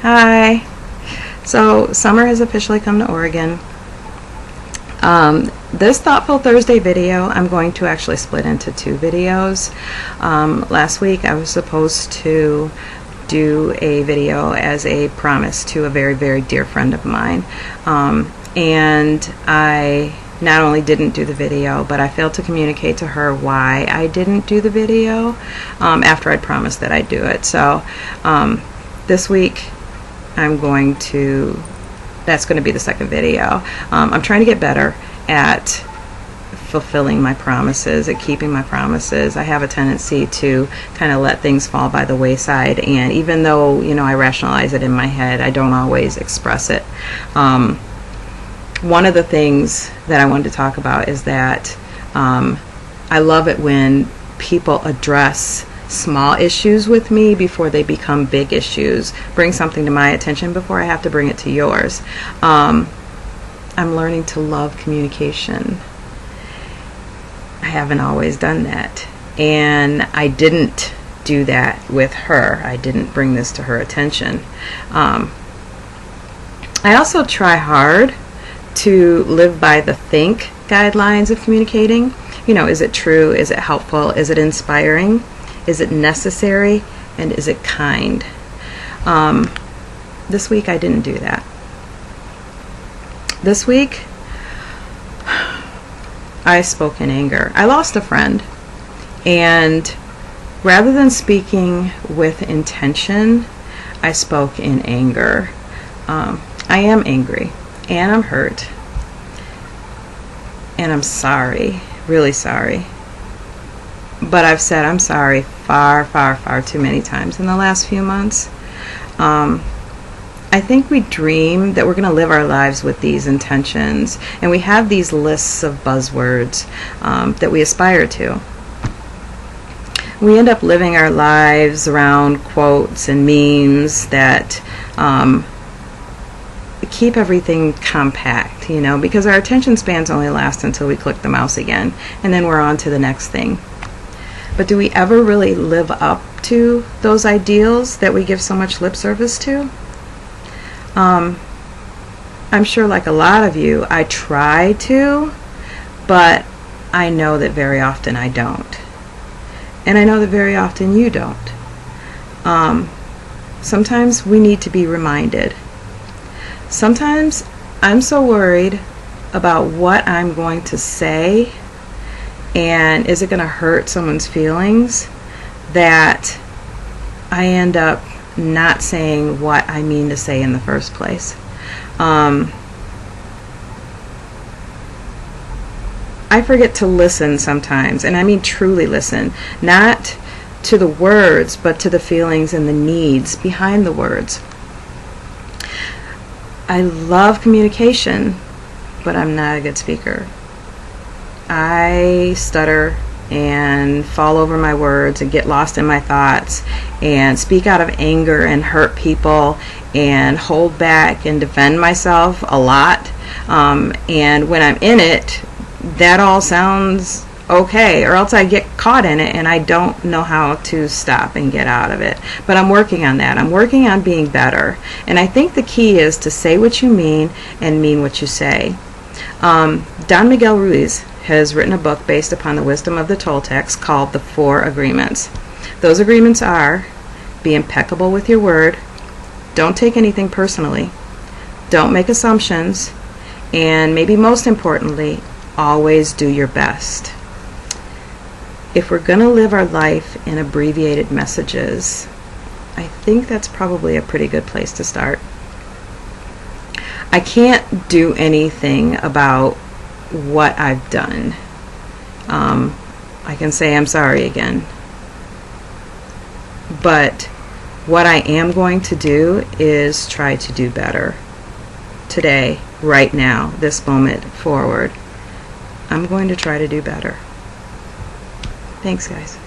Hi. So summer has officially come to Oregon. This Thoughtful Thursday video I'm going to actually split into two videos. Last week I was supposed to do a video as a promise to a very, very dear friend of mine. And I not only didn't do the video, but I failed to communicate to her why I didn't do the video after I'd promised that I'd do it. So this week that's going to be the second video. I'm trying to get better at fulfilling my promises, at keeping my promises. I have a tendency to kind of let things fall by the wayside, and even though, I rationalize it in my head, I don't always express it. One of the things that I wanted to talk about is that I love it when people address small issues with me before they become big issues. Bring something to my attention before I have to bring it to yours. I'm learning to love communication. I haven't always done that, and I didn't do that with her. I didn't bring this to her attention. I also try hard to live by the think guidelines of communicating. Is it true? Is it helpful? Is it inspiring? Is it necessary? And is it kind? This week I didn't do that. This week I spoke in anger. I lost a friend, and rather than speaking with intention, I spoke in anger. I am angry, and I'm hurt, and I'm sorry, really sorry. But I've said I'm sorry far, far, far too many times in the last few months. I think we dream that we're going to live our lives with these intentions, and we have these lists of buzzwords that we aspire to. We end up living our lives around quotes and memes that keep everything compact, because our attention spans only last until we click the mouse again, and then we're on to the next thing. But do we ever really live up to those ideals that we give so much lip service to? I'm sure, like a lot of you, I try to, but I know that very often I don't. And I know that very often you don't. Sometimes we need to be reminded. Sometimes I'm so worried about what I'm going to say and is it going to hurt someone's feelings that I end up not saying what I mean to say in the first place. I forget to listen sometimes, and I mean truly listen, not to the words, but to the feelings and the needs behind the words. I love communication, but I'm not a good speaker. I stutter and fall over my words and get lost in my thoughts and speak out of anger and hurt people and hold back and defend myself a lot. And when I'm in it, that all sounds okay, or else I get caught in it and I don't know how to stop and get out of it. But I'm working on that. I'm working on being better. And I think the key is to say what you mean and mean what you say. Don Miguel Ruiz has written a book based upon the wisdom of the Toltecs called The Four Agreements. Those agreements are: be impeccable with your word, don't take anything personally, don't make assumptions, and maybe most importantly, always do your best. If we're going to live our life in abbreviated messages, I think that's probably a pretty good place to start. I can't do anything about what I've done. I can say I'm sorry again. But what I am going to do is try to do better. Today, right now, this moment forward, I'm going to try to do better. Thanks, guys.